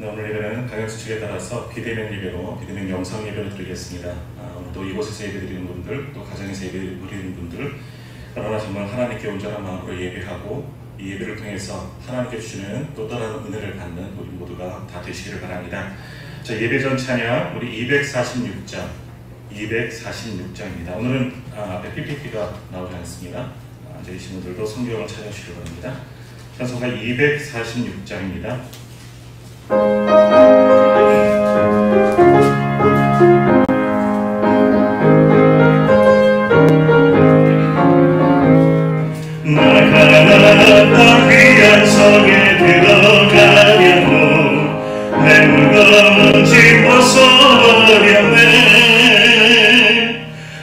오늘 예배는 강역수칙에 따라서 비대면 예배로, 비대면 영상 예배를 드리겠습니다. 또 이곳에서 예배드리는 분들, 또 가정에서 예배드리는 분들, 그러나 정말 하나님께 온전한 마음으로 예배하고 이 예배를 통해서 하나님께 주시는 또 다른 은혜를 받는 우리 모두가 다 되시기를 바랍니다. 자, 예배전 찬양 우리 246장입니다. 오늘은 앞에 PPT가 나오지 않습니다. 앉아계신 분들도 성경을 찾아주시기 바랍니다. 찬송가 246장입니다. 나가라 귀한 성에 들어가려고 내 무거운 짐 벗어버렸네.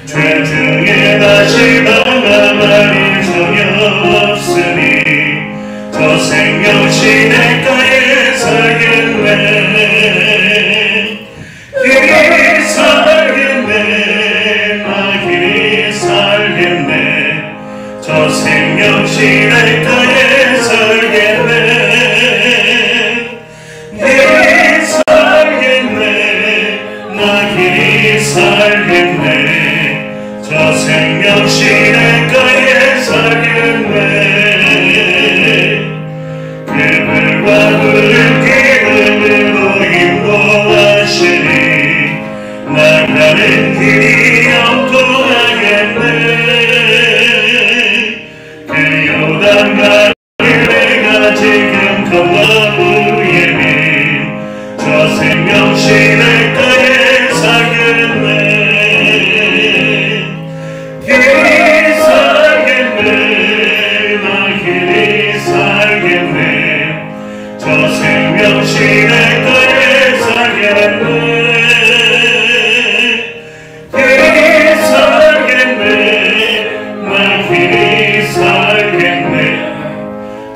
죄 중에 다시 나가만이 전혀 없으니 저 생명시 내가에 살겠네. 길이 살겠네. 나 길이 살겠네. 저 생명시 내가에 살겠네. 길이 살겠네. 나 길이 살겠네. 저 생명시 내가에 살겠네. 그물과 그를 기름으로 인도하시니 나가는 길이 영원하겠네. 그 요단강 내가 지금 걷어부예니 저 생명시 내가에 살겠네. 길이 살겠네. 나 길이 살겠네. 저 생명시 내가에 살겠네. 길이 살겠네. 나 길이 살겠네.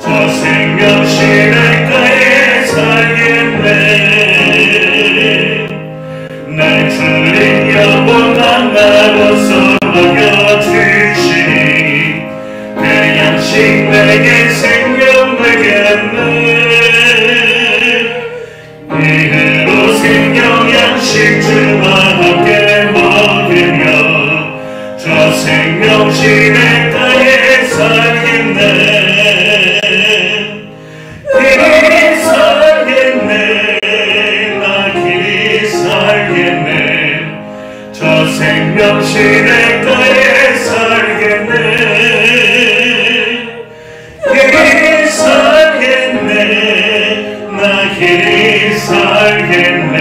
저 생명시 내가에 살겠네. 날 주님 영원한 나로서 먹여주시니 그 양식 내게 생명 되겠네. 이후로 생명 양식 주와 함께 먹으며 저 생명시 내가에 살겠네. 길이 살겠네. 나 길이 살겠네. 저 생명시 내가에 살겠네. 길이 살겠네. 나 길이 살겠네.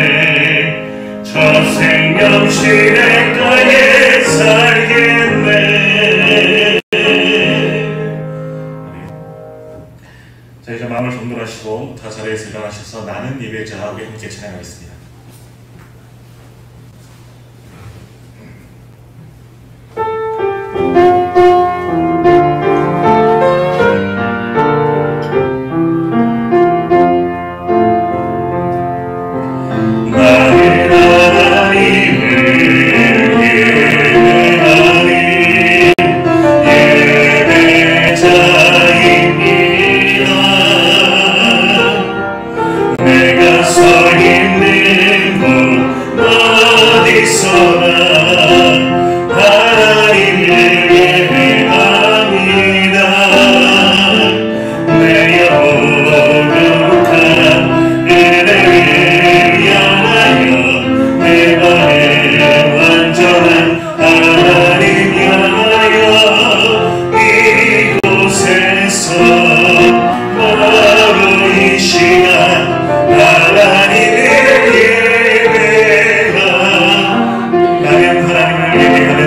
저 생명시 내가에 살겠네. 자, 이제 마음을 정돈하시고 다 자리에서 일어나셔서 나는 예배자 우리 함께 찬양하겠습니다. 나는 하나님을 예배하니 이곳에서 바로 이 시간 하나님을 예배하는 하나님을 예배하는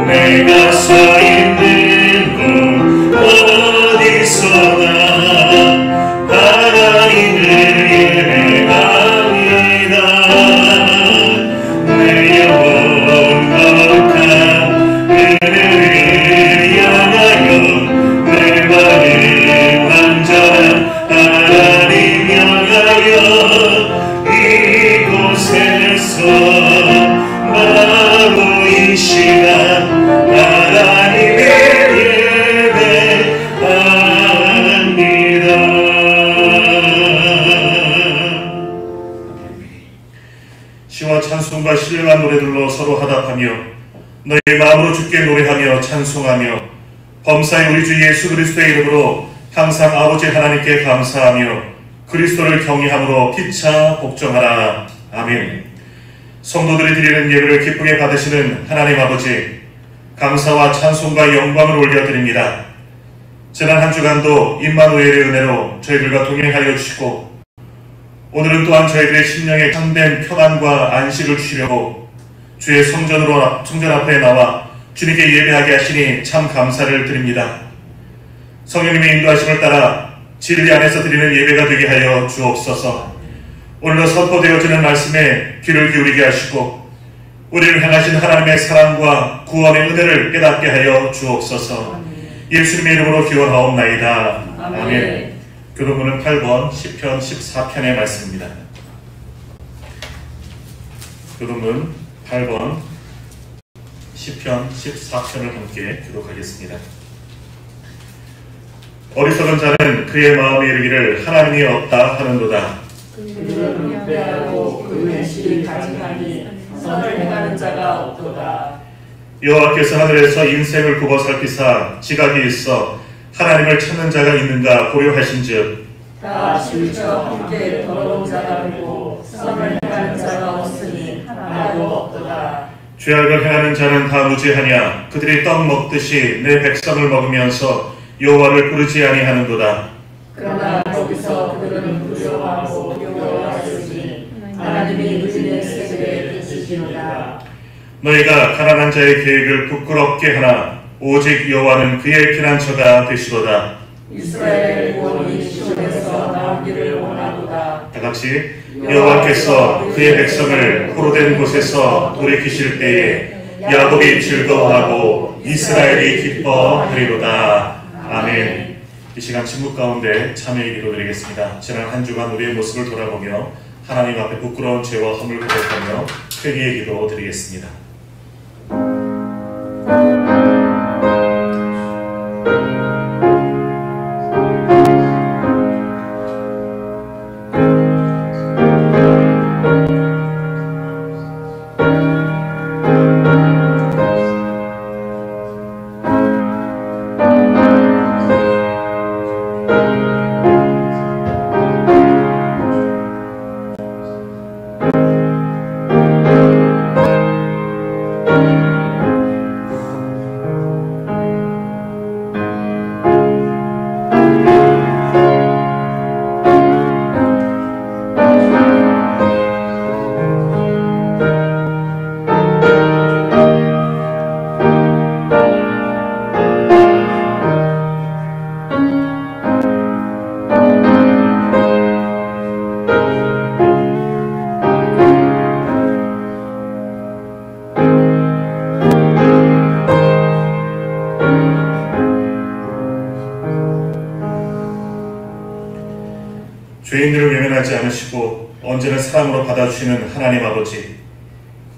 내가 서 있는 곳 어디서나 하나님을 예배합니다. 내 영혼 거룩한 은혜를 향하여 내 마음 완전한 하나님 향하여 이곳에서 바로 이 시간 하나님을 예배합니다. 시와 찬송과 신령한 노래들로 서로 화답하며 너희 마음으로 주께 노래하며 찬송하며 범사의 우리 주 예수 그리스도의 이름으로 항상 아버지 하나님께 감사하며 그리스도를 경외함으로 피차 복종하라. 아멘. 성도들이 드리는 예배를 기쁘게 받으시는 하나님 아버지, 감사와 찬송과 영광을 올려드립니다. 지난 한 주간도 임마누엘의 은혜로 저희들과 동행하여 주시고 오늘은 또한 저희들의 심령에 참된 평안과 안식을 주시려고 주의 성전 앞에 나와 주님께 예배하게 하시니 참 감사를 드립니다. 성령님의 인도하심을 따라 진리 안에서 드리는 예배가 되게 하여 주옵소서. 오늘도 선포되어지는 말씀에 귀를 기울이게 하시고 우리를 향하신 하나님의 사랑과 구원의 은혜를 깨닫게 하여 주옵소서. 예수님의 이름으로 기원하옵나이다. 아멘. 교도문은 8번 시편 14편의 말씀입니다. 교도문 8번 시편 14편을 함께 교독하겠습니다. 어리석은 자는 그의 마음에 이르기를 하나님이 없다 하는도다. 그들은 은폐하고 그 행실이 가증하니 선을 행하는 자가 없도다. 여호와께서 하늘에서 인생을 굽어 살피사 지각이 있어 하나님을 찾는 자가 있는가 고려하신즉 다 실저 함께 더러운 자가 되고 선을 행하는 자가 없으니 하나도 없도다. 죄악을 행하는 자는 다 무죄하냐. 그들이 떡 먹듯이 내 백성을 먹으면서 여호와를 부르지 아니하는도다. 그러나 거기서 그들은 부조하고 여호와였으니 하나님이 의인의 세계에 계시니라. 너희가 가난한 자의 계획을 부끄럽게 하나 오직 여호와는 그의 피난처가 되시도다. 이스라엘의 구원이 시온에서 나오기를 원하도다. 다같이 여호와께서 그의 백성을 포로된 곳에서 돌이키실 때에 야곱이 즐거워하고 이스라엘이 기뻐하리로다. 아멘. 이 시간 침묵 가운데 참여의 기도 드리겠습니다. 지난 한 주간 우리의 모습을 돌아보며 하나님 앞에 부끄러운 죄와 허물 고백하며 회개의 기도 드리겠습니다. 죄인들을 외면하지 않으시고 언제나 사랑으로 받아주시는 하나님 아버지,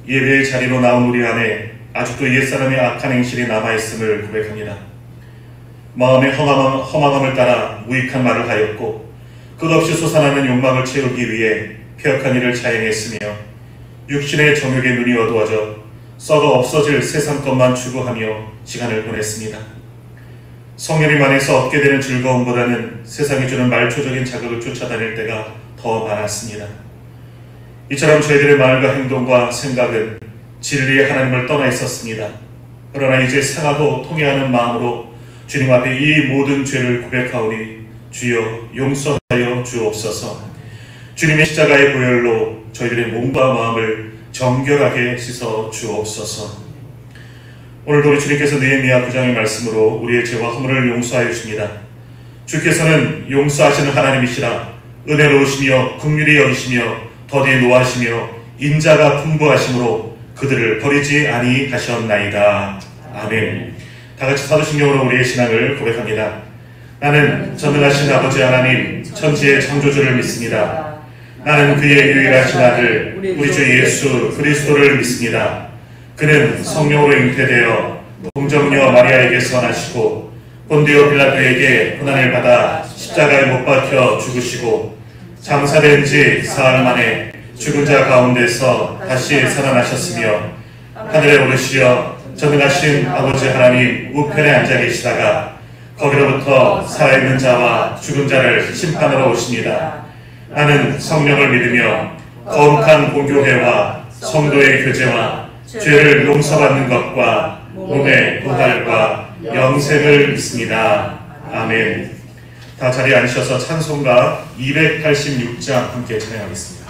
예배의 자리로 나온 우리 안에 아직도 옛사람의 악한 행실이 남아있음을 고백합니다. 마음의 허망함을 따라 무익한 말을 하였고 끝없이 솟아나는 욕망을 채우기 위해 폐역한 일을 자행했으며 육신의 정욕에 눈이 어두워져 썩어 없어질 세상 것만 추구하며 시간을 보냈습니다. 성령님 안에서 얻게 되는 즐거움보다는 세상이 주는 말초적인 자극을 쫓아다닐 때가 더 많았습니다. 이처럼 저희들의 말과 행동과 생각은 진리의 하나님을 떠나 있었습니다. 그러나 이제 상하고 통회하는 마음으로 주님 앞에 이 모든 죄를 고백하오니 주여 용서하여 주옵소서. 주님의 십자가의 보혈로 저희들의 몸과 마음을 정결하게 씻어 주옵소서. 오늘도 우리 주님께서 느헤미야 9장의 말씀으로 우리의 죄와 허물을 용서하여 주십니다. 주께서는 용서하시는 하나님이시라. 은혜로우시며 긍휼히 여기시며 더디 노하시며 인자가 풍부하심으로 그들을 버리지 아니하셨나이다. 아멘. 다같이 사도신경으로 우리의 신앙을 고백합니다. 나는 전능하신 아버지 하나님 천지의 창조주를 믿습니다. 나는 그의 유일하신 아들 우리 주 예수 그리스도를 믿습니다. 그는 성령으로 잉태되어 동정녀 마리아에게서 나시고 본디오 빌라도에게 고난을 받아 십자가에 못 박혀 죽으시고 장사된 지 사흘 만에 죽은 자 가운데서 다시 살아나셨으며 하늘에 오르시어 전능하신 아버지 하나님 우편에 앉아 계시다가 거기로부터 살아있는 자와 죽은 자를 심판하러 오십니다. 나는 성령을 믿으며 거룩한 공교회와 성도의 교제와 죄를 용서받는 것과 몸의 부활과 영생을 믿습니다. 아멘. 다 자리에 앉으셔서 찬송가 286장 함께 찬양하겠습니다.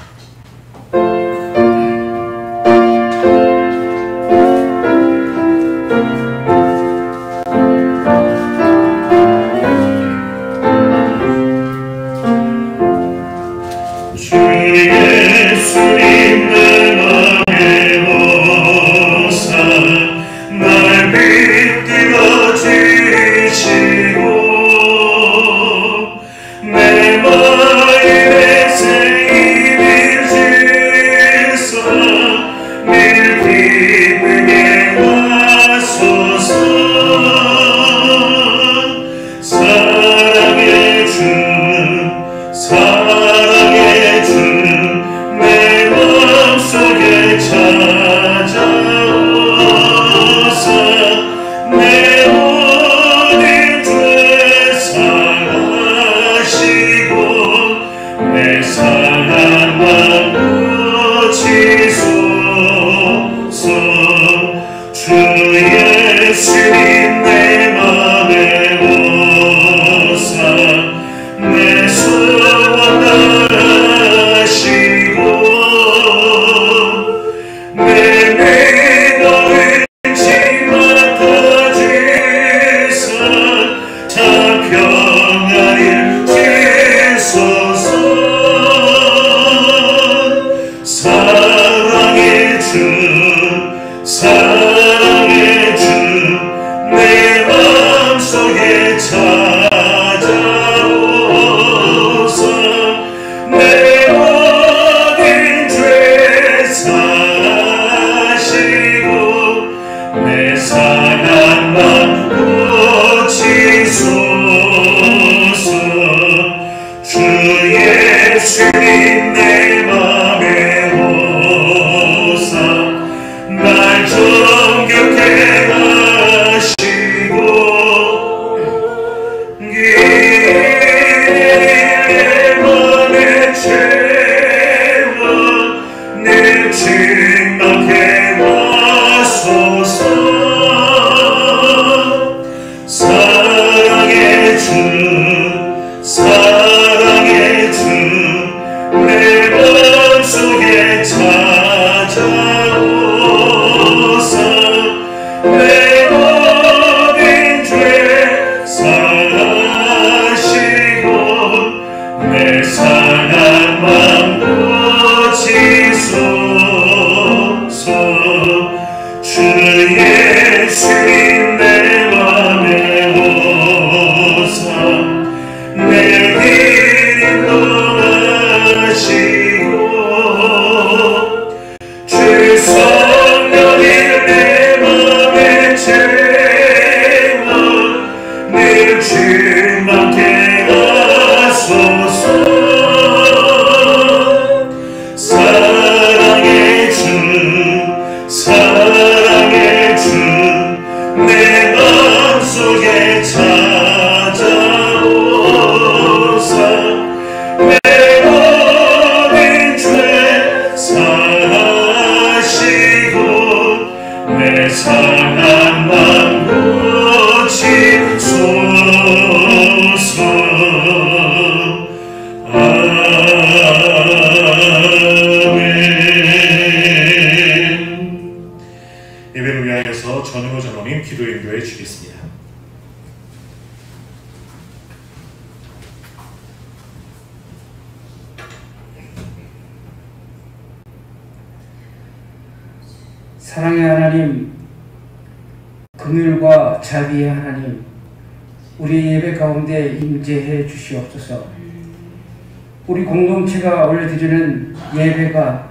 사랑의 주 내 속에 찾아오사 내 모든 죄 사하시고 내 상한 맘 고치소서. 예배를 위하여서 전효 전원님 기도 인도해 주겠습니다. 사랑의 하나님, 긍휼과 자비의 하나님, 우리 예배 가운데 임재해 주시옵소서. 우리 공동체가 올려드리는 예배가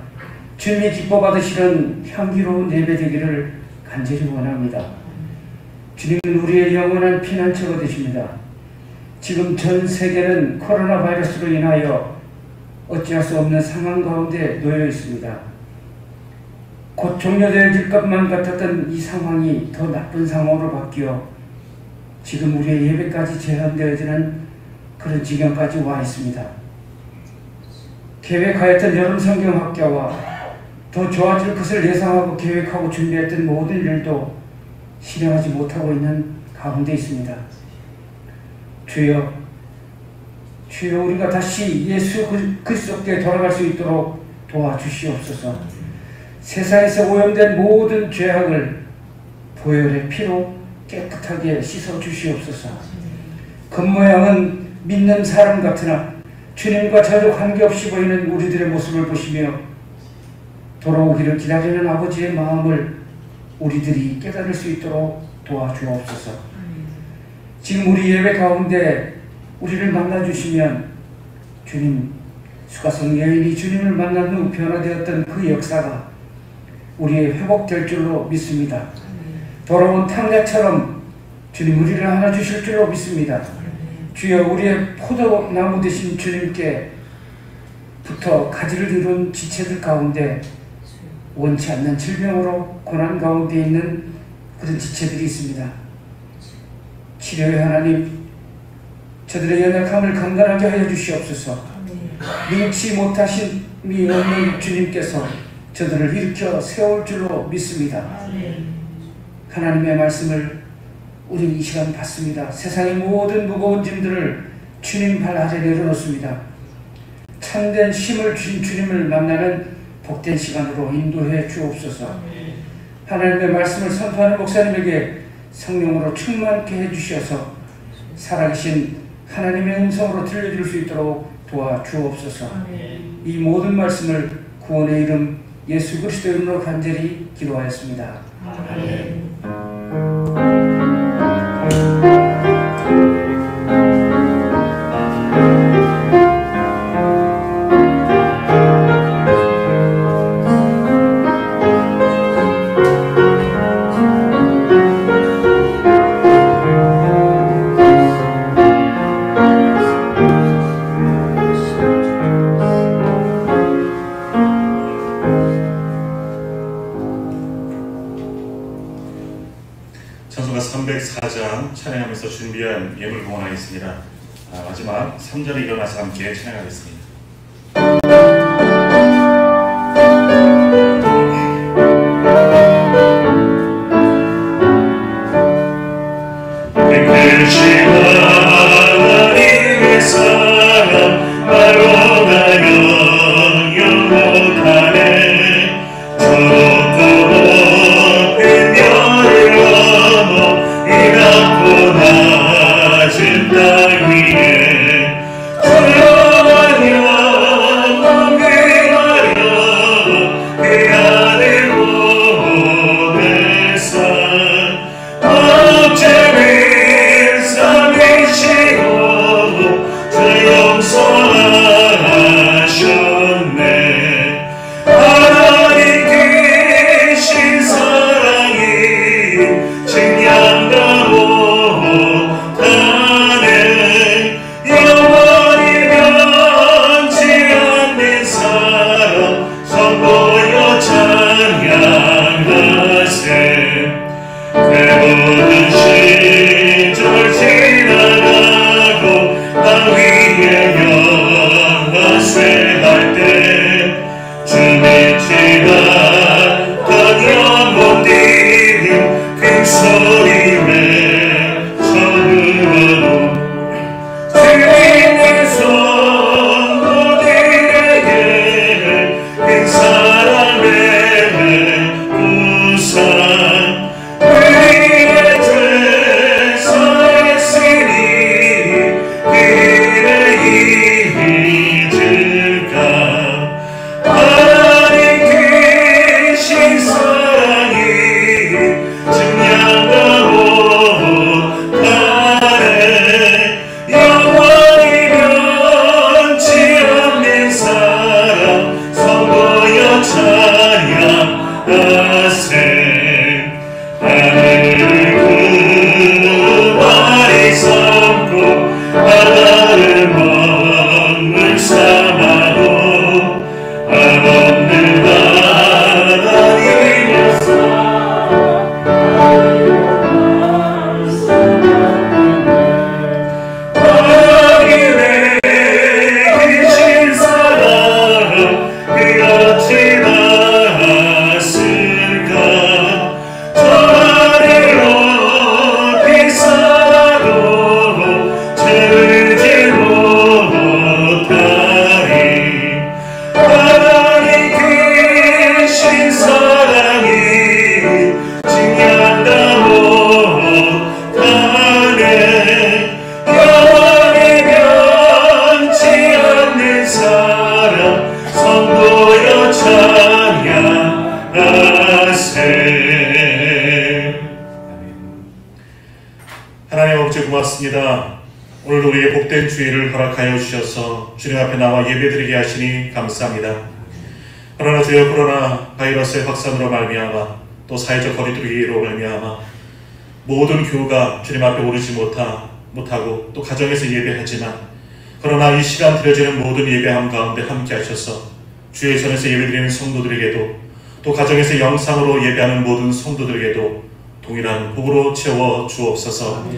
주님이 기뻐 받으시는 향기로운 예배 되기를 간절히 원합니다. 주님은 우리의 영원한 피난처가 되십니다. 지금 전 세계는 코로나 바이러스로 인하여 어찌할 수 없는 상황 가운데 놓여 있습니다. 곧 종료될 것만 같았던 이 상황이 더 나쁜 상황으로 바뀌어 지금 우리의 예배까지 제한되어지는 그런 지경까지 와 있습니다. 계획하였던 여름 성경학교와 더 좋아질 것을 예상하고 계획하고 준비했던 모든 일도 실행하지 못하고 있는 가운데 있습니다. 주여, 주여 우리가 다시 예수 그리스도께 돌아갈 수 있도록 도와주시옵소서. 세상에서 오염된 모든 죄악을 보혈의 피로 깨끗하게 씻어주시옵소서. 겉모양은 믿는 사람 같으나 주님과 전혀 관계없이 보이는 우리들의 모습을 보시며 돌아오기를 기다리는 아버지의 마음을 우리들이 깨달을 수 있도록 도와주옵소서. 지금 우리 예배 가운데 우리를 만나주시면 주님, 수가성 여인이 주님을 만난 후 변화되었던 그 역사가 우리의 회복될 줄로 믿습니다. 돌아온 탕자처럼 주님 우리를 안아주실 줄로 믿습니다. 주여, 우리의 포도나무 되신 주님께부터 가지를 이룬 지체들 가운데 원치 않는 질병으로 고난 가운데 있는 그런 지체들이 있습니다. 치료의 하나님, 저들의 연약함을 강건하게 하여 주시옵소서. 능치 못하심이 없는 주님께서 저들을 일으켜 세울 줄로 믿습니다. 하나님의 말씀을 우리는 이 시간 받습니다. 세상의 모든 무거운 짐들을 주님 발 아래 내려놓습니다. 참된 힘을 주신 주님을 만나는 복된 시간으로 인도해 주옵소서. 하나님의 말씀을 선포하는 목사님에게 성령으로 충만케 해주셔서 살아계신 하나님의 음성으로 들려줄 수 있도록 도와주옵소서. 이 모든 말씀을 구원의 이름 예수 그리스도의 이름으로 간절히 기도하였습니다. 아멘. 찬송가 304장 찬양하면서 준비한 예물 공헌하겠습니다. 마지막 3절에 일어나서 함께 찬양하겠습니다. 하나님의 사랑 바로 나면 영원하네. 낮은 땅 위에 조용하여 넘겨가려 그 아들 보내사 어제는 삼위시고 주 용서하라 쇠할 때 주님 지나 다녀온 님 큰 소리 외쳐들어도 주님의 손 모두에게 큰 사랑의 우산 우리의 죄 사했으니 그를 잊을까 하나님 크신 사랑이 증량하고 가네 영원히 변치 않는 사랑 성도여 찬양하세 하늘을 구원이 삼고 바다를 먹물 삼아도 한없는 하나님의 하나님의 크신 사랑 그같이 나았을까 저리로 비싸도 채우지 못하리 하나님 크신 사랑이 증량다 못하네 영원히 변치 않는 사랑 성도여 찬양하세. 하나님 아버지 고맙습니다. 오늘도 우리의 복된 주일을 허락하여 주셔서 주님 앞에 나와 예배드리게 하시니 감사합니다. 그러나 주여 코로나 바이러스의 확산으로 말미암아 또 사회적 거리두기로 말미암아 모든 교우가 주님 앞에 오르지 못하고 또 가정에서 예배하지만 그러나 이 시간 드려지는 모든 예배함 가운데 함께 하셔서 주의 전에서 예배드리는 성도들에게도 또 가정에서 영상으로 예배하는 모든 성도들에게도 동일한 복으로 채워 주옵소서.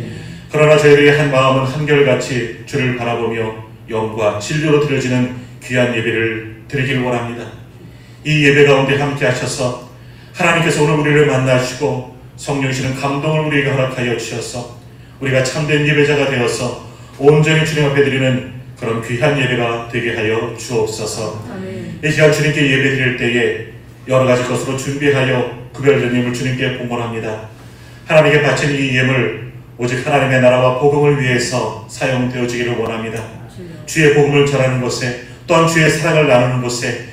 그러나 저희들의 한 마음은 한결같이 주를 바라보며 영과 진리로 드려지는 귀한 예배를 드리길 원합니다. 이 예배 가운데 함께 하셔서 하나님께서 오늘 우리를 만나시고 성령이시는 감동을 우리에게 허락하여 주셔서 우리가 참된 예배자가 되어서 온전히 주님 앞에 드리는 그런 귀한 예배가 되게 하여 주옵소서. 이 시간 주님께 예배 드릴 때에 여러 가지 것으로 준비하여 구별된 예물 주님께 봉헌합니다. 하나님께 바친 이 예물 오직 하나님의 나라와 복음을 위해서 사용되어지기를 원합니다. 주의 복음을 전하는 곳에 또한 주의 사랑을 나누는 곳에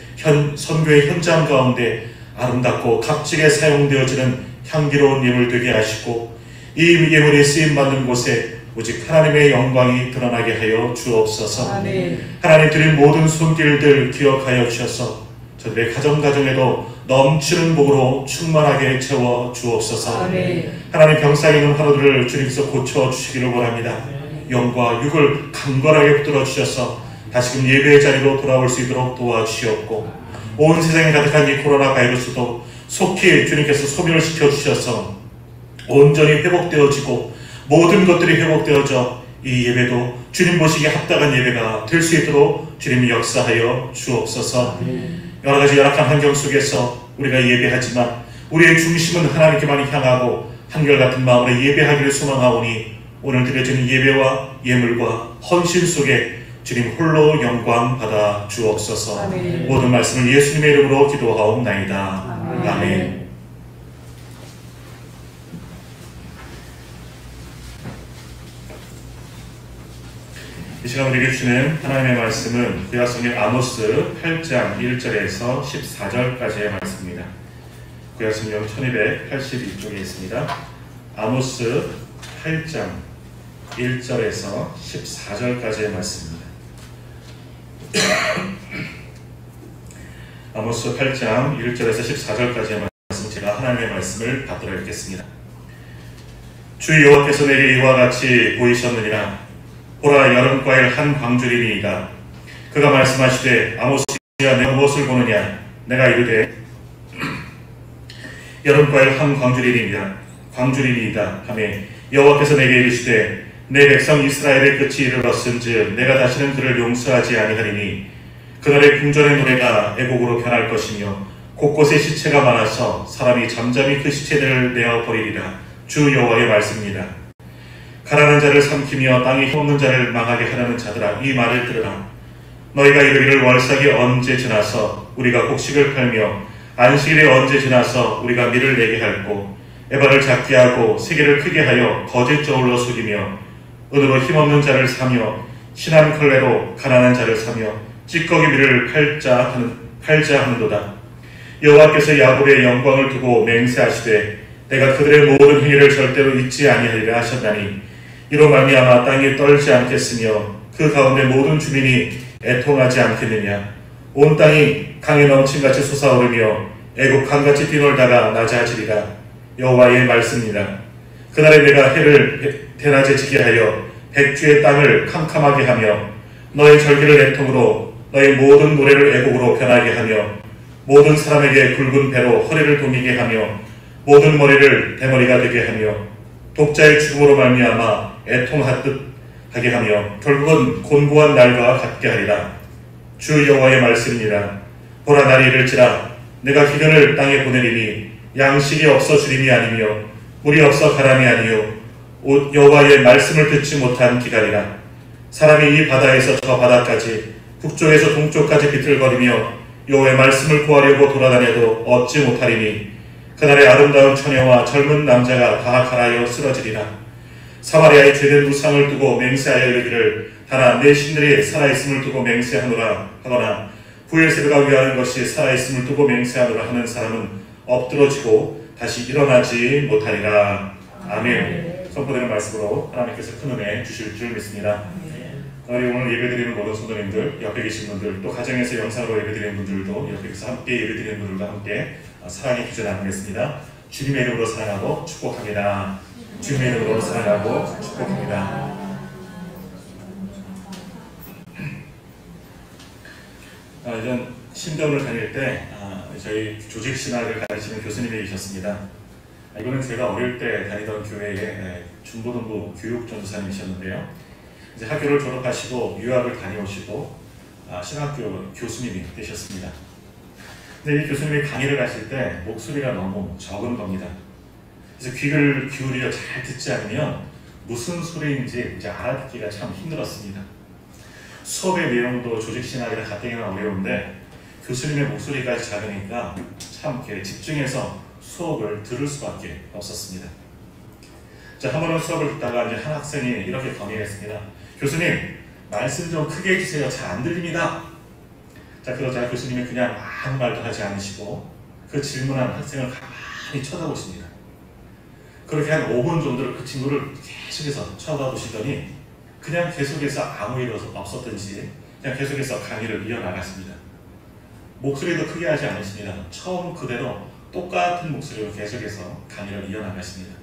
선교의 현장 가운데 아름답고 값지게 사용되어지는 향기로운 예물 되게 하시고 이 예물이 쓰임받는 곳에 오직 하나님의 영광이 드러나게 하여 주옵소서. 하나님 드린 모든 손길들 기억하여 주셔서 저들의 가정에도 넘치는 복으로 충만하게 채워 주옵소서. 하나님 병상에 있는 환우들을 주님께서 고쳐주시기를 원합니다. 영과 육을 강건하게 붙들어 주셔서 다시금 예배의 자리로 돌아올 수 있도록 도와주시옵고 온 세상에 가득한 이 코로나 바이러스도 속히 주님께서 소멸을 시켜주셔서 온전히 회복되어지고 모든 것들이 회복되어져 이 예배도 주님 보시기에 합당한 예배가 될 수 있도록 주님이 역사하여 주옵소서. 여러 가지 열악한 환경 속에서 우리가 예배하지만 우리의 중심은 하나님께만 향하고 한결같은 마음으로 예배하기를 소망하오니 오늘 드려지는 예배와 예물과 헌신 속에 주님 홀로 영광 받아 주옵소서. 모든 말씀을 예수님의 이름으로 기도하옵나이다. 아멘. 이 시간 우리에게 주시는 하나님의 말씀은 구약성경 아모스 8장 1절에서 14절까지의 말씀입니다. 구약성경 1282쪽에 있습니다. 아모스 8장 1절에서 14절까지의 말씀입니다. 아모스 8장 1절에서 14절까지의 말씀, 제가 하나님의 말씀을 받들어 읽겠습니다. 주 여호와께서 내게 이와 같이 보이셨느니라. 보라, 여름과일 한 광주리니이다. 그가 말씀하시되 아모스야, 내가 무엇을 보느냐? 내가 이르되 여름과일 한 광주리니이다 하며 여호와께서 내게 이르시되 내 백성 이스라엘의 끝이 이르렀은즉 내가 다시는 그를 용서하지 아니하리니 그날의 궁전의 노래가 애곡으로 변할 것이며 곳곳에 시체가 많아서 사람이 잠잠히 그 시체들을 내어 버리리라. 주 여호와의 말씀입니다. 가난한 자를 삼키며 땅에 힘없는 자를 망하게 하려는 자들아, 이 말을 들으라. 너희가 이르기를 월삭이 언제 지나서 우리가 곡식을 팔며 안식일이 언제 지나서 우리가 밀을 내게 할꼬, 에바를 작게 하고 세계를 크게 하여 거짓 저울로 속이며 은으로 힘없는 자를 사며 신한 걸레로 가난한 자를 사며 찌꺼기 밀을 팔자 하는도다. 여호와께서 야곱의 영광을 두고 맹세하시되 내가 그들의 모든 행위를 절대로 잊지 아니하리라 하셨나니, 이로 말미암아 땅이 떨지 않겠으며 그 가운데 모든 주민이 애통하지 않겠느냐. 온 땅이 강에 넘친같이 솟아오르며 애국 강같이 뛰놀다가 낮아지리라. 여호와의 말씀이니라. 그날에 내가 해를 대낮에 지게 하여 백주의 땅을 캄캄하게 하며 너의 절기를 애통으로 너의 모든 노래를 애곡으로 변하게 하며 모든 사람에게 굵은 배로 허리를 동이게 하며 모든 머리를 대머리가 되게 하며 독자의 죽음으로 말미암아 애통하듯 하게 하며 결국은 곤고한 날과 같게 하리라. 주 여호와의 말씀이니라. 보라, 날이 이를지라 내가 기근을 땅에 보내리니 양식이 없어 주림이 아니며 물이 없어 가람이 아니요 여호와의 말씀을 듣지 못한 기갈이라. 사람이 이 바다에서 저 바다까지 북쪽에서 동쪽까지 비틀거리며 여호와의 말씀을 구하려고 돌아다녀도 얻지 못하리니 그날의 아름다운 처녀와 젊은 남자가 다 갈아여 쓰러지리라. 사마리아의 죄된 우상을 두고 맹세하여 이르기를 하나 내 신들이 살아있음을 두고 맹세하노라 하거나 부엘세바가 위하는 것이 살아있음을 두고 맹세하노라 하는 사람은 엎드러지고 다시 일어나지 못하리라. 아멘. 선포되는 말씀으로 하나님께서 큰 은혜 주실 줄 믿습니다. 우리 오늘 예배드리는 모든 성도님들, 옆에 계신 분들, 또 가정에서 영상으로 예배드리는 분들도 옆에서 함께 예배드리는 분들과 함께 사랑의 기도 나누겠습니다. 주님의 이름으로 사랑하고 축복합니다. 주님의 이름으로 사랑하고 축복합니다. 예전 신대원을 다닐 때 저희 조직신학을 가르치는 교수님이 계셨습니다. 이거는 제가 어릴 때 다니던 교회의 중고등부 교육전도사님이셨는데요. 이제 학교를 졸업하시고 유학을 다녀오시고 신학교 교수님이 되셨습니다. 근데 이 교수님이 강의를 하실 때 목소리가 너무 적은 겁니다. 그래서 귀를 기울여 잘 듣지 않으면 무슨 소리인지 이제 알아듣기가 참 힘들었습니다. 수업의 내용도 조직신학이랑 가뜩이나 어려운데 교수님의 목소리까지 작으니까 참 이렇게 집중해서 수업을 들을 수밖에 없었습니다. 자, 한 번은 수업을 듣다가 이제 한 학생이 이렇게 건의했습니다. 교수님, 말씀 좀 크게 해주세요. 잘 안 들립니다. 자, 그러자 교수님이 그냥 아무 말도 하지 않으시고 그 질문한 학생을 가만히 쳐다보십니다. 그렇게 한 5분 정도를 그 친구를 계속해서 쳐다보시더니 그냥 계속해서 아무 일 없었든지 그냥 계속해서 강의를 이어나갔습니다. 목소리도 크게 하지 않으십니다. 처음 그대로 똑같은 목소리로 계속해서 강의를 이어나가십니다.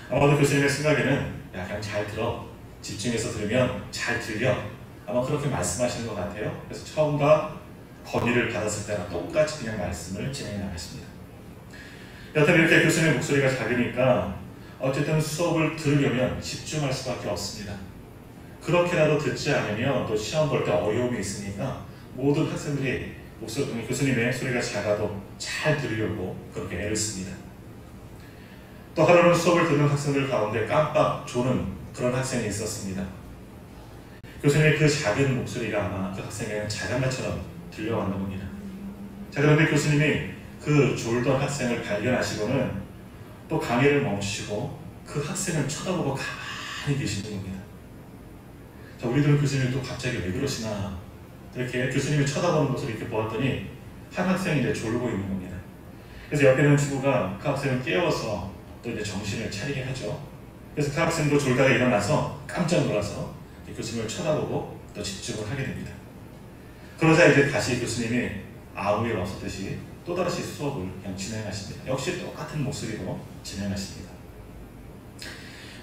아마도 교수님의 생각에는 야, 그냥 잘 들어. 집중해서 들으면 잘 들려. 아마 그렇게 말씀하시는 것 같아요. 그래서 처음과 건의를 받았을 때랑 똑같이 그냥 말씀을 진행해 나가십니다. 여튼 이렇게 교수님의 목소리가 작으니까 어쨌든 수업을 들으려면 집중할 수밖에 없습니다. 그렇게라도 듣지 않으면 또 시험 볼 때 어려움이 있으니까 모든 학생들이 교수님의 소리가 작아도 잘 들으려고 그렇게 애를 씁니다. 또 하루는 수업을 듣는 학생들 가운데 깜빡 조는 그런 학생이 있었습니다. 교수님의 그 작은 목소리가 아마 그 학생에게는 자장가처럼 들려왔나 봅니다. 자, 그런데 교수님이 그 졸던 학생을 발견하시고는 또 강의를 멈추시고 그 학생을 쳐다보고 가만히 계시는 겁니다. 자, 우리들은 교수님이 또 갑자기 왜 그러시나 이렇게 교수님이 쳐다보는 것을 이렇게 보았더니 한 학생이 이제 졸고 있는 겁니다. 그래서 옆에 있는 친구가 그 학생을 깨워서 또 이제 정신을 차리게 하죠. 그래서 그 학생도 졸다가 일어나서 깜짝 놀라서 교수님을 쳐다보고 또 집중을 하게 됩니다. 그러자 이제 다시 교수님이 아무 일 없었듯이 또다시 수업을 그냥 진행하십니다. 역시 똑같은 목소리로 진행하십니다.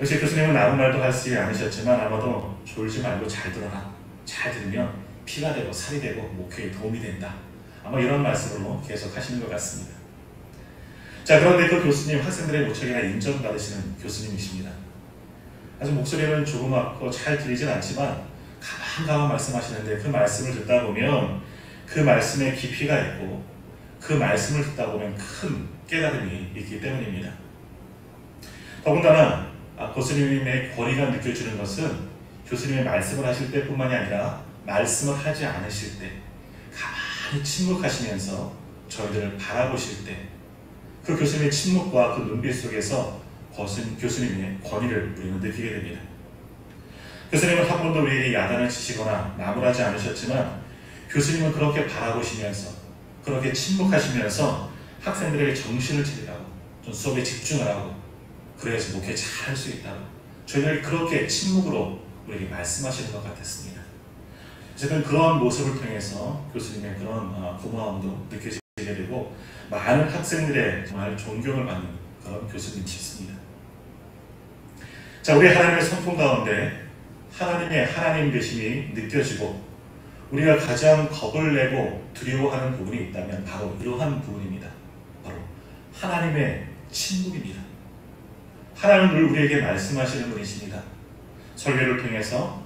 역시 교수님은 아무 말도 하지 않으셨지만 아마도 졸지 말고 잘 들어라. 잘 들으면 피가 되고 살이 되고 목회에 도움이 된다. 아마 이런 말씀으로 계속 하시는 것 같습니다. 자, 그런데 그 교수님 학생들의 모처리나 인정받으시는 교수님이십니다. 아주 목소리는 조그맣고 잘 들리진 않지만 가만 말씀하시는데 그 말씀을 듣다 보면 그 말씀에 깊이가 있고 그 말씀을 듣다 보면 큰 깨달음이 있기 때문입니다. 더군다나 교수님의 권위가 느껴지는 것은 교수님의 말씀을 하실 때뿐만이 아니라 말씀을 하지 않으실 때 가만히 침묵하시면서 저희들을 바라보실 때 그 교수님의 침묵과 그 눈빛 속에서 교수님의 권위를 우리는 느끼게 됩니다. 교수님은 한 번도 우리에게 야단을 치시거나 나무라지 않으셨지만 교수님은 그렇게 바라보시면서 그렇게 침묵하시면서 학생들에게 정신을 차리라고 좀 수업에 집중하라고 그래야지 목회 잘 할 수 있다고 저희들이 그렇게 침묵으로 우리에게 말씀하시는 것 같았습니다. 어쨌든 그런 모습을 통해서 교수님의 그런 고마움도 느껴지게 되고 많은 학생들의 정말 존경을 받는 그런 교수님이십니다. 자, 우리 하나님의 성품 가운데 하나님의 하나님 되심이 느껴지고 우리가 가장 겁을 내고 두려워하는 부분이 있다면 바로 이러한 부분입니다. 바로 하나님의 침묵입니다. 하나님은 늘 우리에게 말씀하시는 분이십니다. 설교를 통해서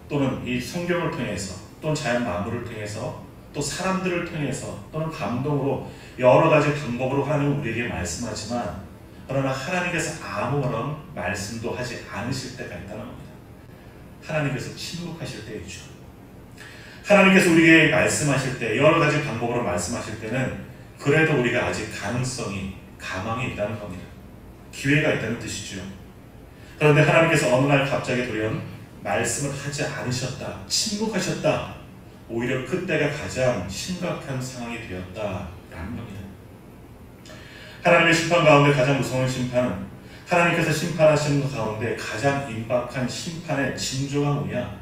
또는 이 성경을 통해서 또는 자연 만물을 통해서 또 사람들을 통해서 또는 감동으로 여러 가지 방법으로 하나님은 우리에게 말씀하지만 그러나 하나님께서 아무런 말씀도 하지 않으실 때가 있다는 겁니다. 하나님께서 침묵하실 때이죠. 하나님께서 우리에게 말씀하실 때 여러 가지 방법으로 말씀하실 때는 그래도 우리가 아직 가망이 있다는 겁니다. 기회가 있다는 뜻이죠. 그런데 하나님께서 어느 날 갑자기 돌연 말씀을 하지 않으셨다, 침묵하셨다, 오히려 그때가 가장 심각한 상황이 되었다라는 겁니다. 하나님의 심판 가운데 가장 무서운 심판은 하나님께서 심판하시는 것 가운데 가장 임박한 심판의 징조가 뭐냐?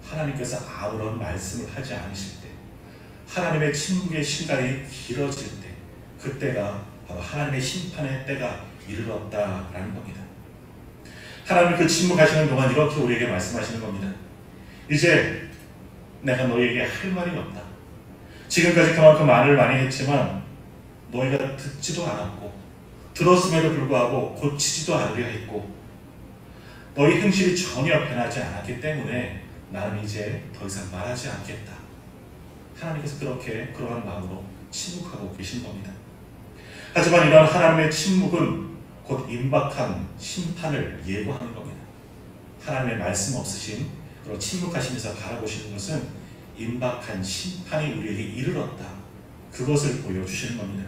하나님께서 아무런 말씀을 하지 않으실 때, 하나님의 침묵의 시간이 길어질 때, 그때가 바로 하나님의 심판의 때가 이르렀다라는 겁니다. 하나님 그 침묵하시는 동안 이렇게 우리에게 말씀하시는 겁니다. 이제 내가 너희에게 할 말이 없다. 지금까지 그만큼 말을 많이 했지만 너희가 듣지도 않았고 들었음에도 불구하고 고치지도 않으려 했고 너희 행실이 전혀 변하지 않았기 때문에 나는 이제 더 이상 말하지 않겠다. 하나님께서 그러한 마음으로 침묵하고 계신 겁니다. 하지만 이런 하나님의 침묵은 곧 임박한 심판을 예고하는 겁니다. 하나님의 말씀 없으신 그리고 침묵하시면서 바라보시는 것은 임박한 심판이 우리에게 이르렀다. 그것을 보여주시는 겁니다.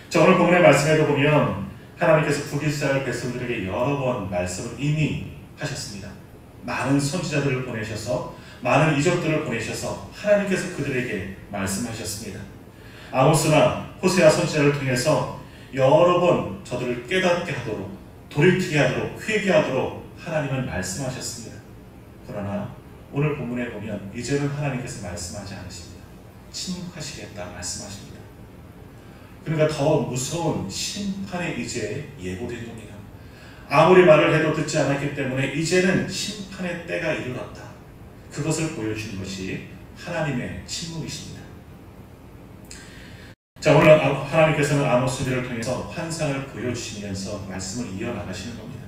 자, 오늘 본문의 말씀에도 보면 하나님께서 북이스라엘 백성들에게 여러 번 말씀을 이미 하셨습니다. 많은 선지자들을 보내셔서 많은 이적들을 보내셔서 하나님께서 그들에게 말씀하셨습니다. 아모스나 호세아 선지자를 통해서 여러 번 저들을 깨닫게 하도록 돌이키게 하도록 회개하도록 하나님은 말씀하셨습니다. 그러나 오늘 본문에 보면 이제는 하나님께서 말씀하지 않으십니다. 침묵하시겠다 말씀하십니다. 그러니까 더 무서운 심판이 이제 예고된 겁니다. 아무리 말을 해도 듣지 않았기 때문에 이제는 심판의 때가 이르렀다. 그것을 보여주는 것이 하나님의 침묵이십니다. 자, 오늘 하나님께서는 아모스를 통해서 환상을 보여주시면서 말씀을 이어나가시는 겁니다.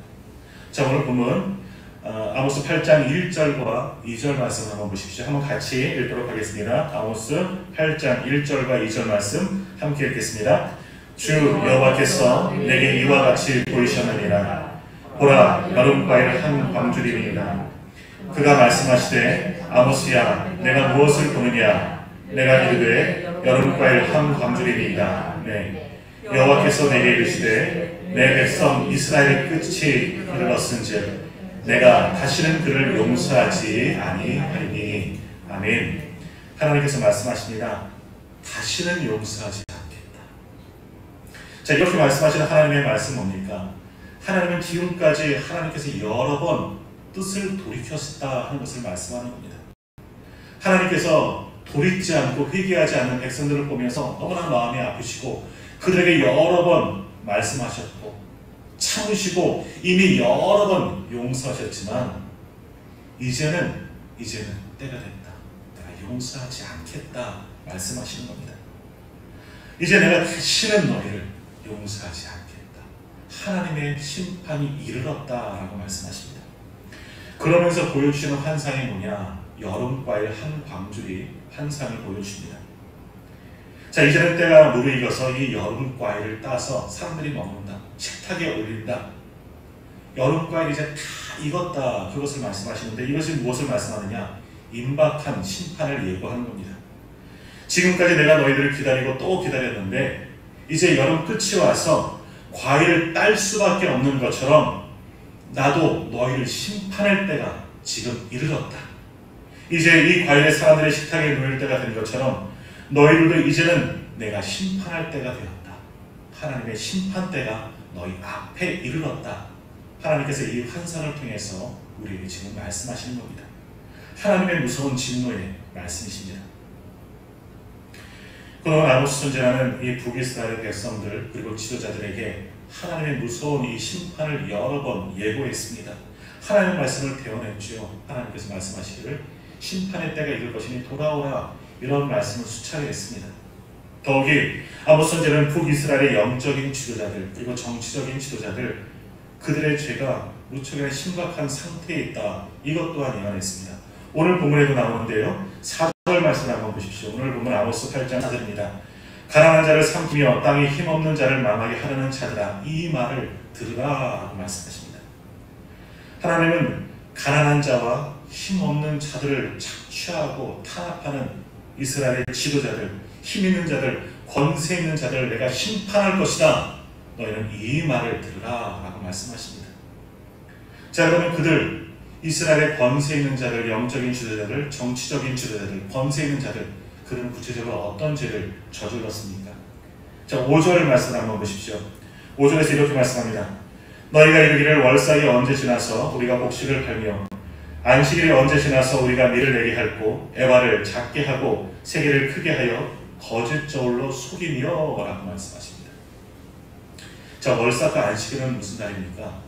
자, 오늘 본문 아모스 8장 1절과 2절 말씀 한번 보십시오. 한번 같이 읽도록 하겠습니다. 아모스 8장 1절과 2절 말씀 함께 읽겠습니다. 주 여호와께서 내게 이와 같이 보이셨느니라. 보라, 여름과일 한 광주리니이다. 그가 말씀하시되 아모스야, 내가 무엇을 보느냐? 내가 이르되 여름과일 한 광주리니이다. 네. 여호와께서 내게 이르시되 내 백성 이스라엘의 끝이 이르렀은즉 내가 다시는 그를 용서하지 아니하리니. 아멘. 하나님께서 말씀하십니다. 다시는 용서하지 않겠다. 자, 이렇게 말씀하시는 하나님의 말씀 뭡니까? 하나님은 지금까지 하나님께서 여러 번 뜻을 돌이켰다 하는 것을 말씀하는 겁니다. 하나님께서 돌이키지 않고 회개하지 않는 백성들을 보면서 너무나 마음이 아프시고 그들에게 여러 번 말씀하셨고 참으시고 이미 여러 번 용서하셨지만 이제는 때가 됐다. 내가 용서하지 않겠다 말씀하시는 겁니다. 이제 내가 다시는 너희를 용서하지 않겠다. 하나님의 심판이 이르렀다라고 말씀하십니다. 그러면서 보여주시는 환상이 뭐냐? 여름과일 한 광줄이 환상을 보여줍니다. 자, 이제는 때가 무르익어서 이 여름과일을 따서 사람들이 먹는다. 식탁에 올린다. 여름과일 이제 다 익었다. 그것을 말씀하시는데 이것이 무엇을 말씀하느냐? 임박한 심판을 예고하는 겁니다. 지금까지 내가 너희들을 기다리고 또 기다렸는데 이제 여름 끝이 와서 과일을 딸 수밖에 없는 것처럼 나도 너희를 심판할 때가 지금 이르렀다. 이제 이 과일의 사람들의 식탁에 놓일 때가 된 것처럼 너희들도 이제는 내가 심판할 때가 되었다. 하나님의 심판 때가 너희 앞에 이르렀다. 하나님께서 이 환상을 통해서 우리에게 지금 말씀하시는 겁니다. 하나님의 무서운 진노의 말씀이십니다. 그동안 아모스 선지자는 이 북이스라엘 백성들 그리고 지도자들에게 하나님의 무서운 이 심판을 여러 번 예고했습니다. 하나님의 말씀을 대언했지요. 하나님께서 말씀하시기를 심판의 때가 이를 것이니 돌아오라, 이런 말씀을 수차례 했습니다. 더욱이 아모스 선지자는 북이스라엘의 영적인 지도자들 그리고 정치적인 지도자들 그들의 죄가 무척이나 심각한 상태에 있다, 이것 또한 예언했습니다. 오늘 본문에도 나오는데요, 4절 말씀을 한번 보십시오. 오늘 본문 아모스 8장 4절입니다. 가난한 자를 삼키며 땅에 힘없는 자를 망하게 하려는 자들아, 이 말을 들으라 말씀하십니다. 하나님은 가난한 자와 힘없는 자들을 착취하고 탄압하는 이스라엘의 지도자들, 힘 있는 자들, 권세 있는 자들을 내가 심판할 것이다. 너희는 이 말을 들으라 라고 말씀하십니다. 자, 그러면 그들, 이스라엘의 권세 있는 자들, 영적인 지도자들, 정치적인 지도자들, 권세 있는 자들, 그들은 구체적으로 어떤 죄를 저질렀습니까? 자, 5절 말씀을 한번 보십시오. 5절에서 이렇게 말씀합니다. 너희가 이르기를 월삭이 언제 지나서 우리가 곡식을 팔며 안식일이 언제 지나서 우리가 밀을 내게 할고 에바를 작게 하고 세계를 크게 하여 거짓 저울로 속이며 라고 말씀하십니다. 자, 월삭과 안식일은 무슨 날입니까?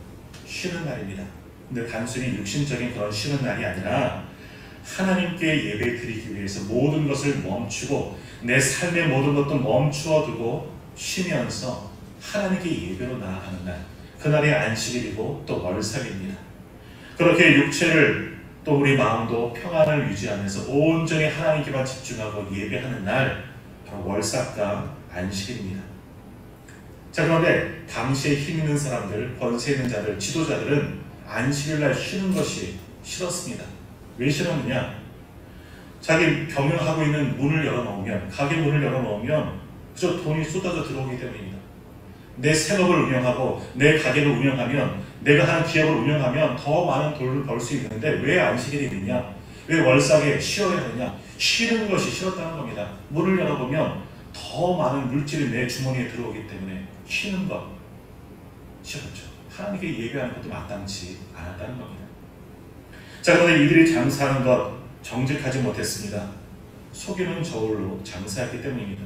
쉬는 날입니다. 근데 단순히 육신적인 그런 쉬는 날이 아니라 하나님께 예배 드리기 위해서 모든 것을 멈추고 내 삶의 모든 것도 멈추어 두고 쉬면서 하나님께 예배로 나아가는 날, 그날이 안식일이고 또 월삭입니다. 그렇게 육체를 또 우리 마음도 평안을 유지하면서 온전히 하나님께만 집중하고 예배하는 날, 바로 월삭과 안식일입니다. 자, 그런데 당시에 힘 있는 사람들, 권세 있는 자들, 지도자들은 안식일날 쉬는 것이 싫었습니다. 왜 싫었느냐? 자기 경영하고 있는 문을 열어놓으면, 가게 문을 열어놓으면 그저 돈이 쏟아져 들어오기 때문입니다. 내 생업을 운영하고 내 가게를 운영하면, 내가 하는 기업을 운영하면 더 많은 돈을 벌 수 있는데 왜 안식일이 있느냐? 왜 월삭에 쉬어야 하느냐? 쉬는 것이 싫었다는 겁니다. 문을 열어보면 더 많은 물질이 내 주머니에 들어오기 때문에 쉬는 것 싫었죠. 하나님께 예배하는 것도 마땅치 않았다는 겁니다. 자, 그런데 이들이 장사하는 것 정직하지 못했습니다. 속이는 저울로 장사했기 때문입니다.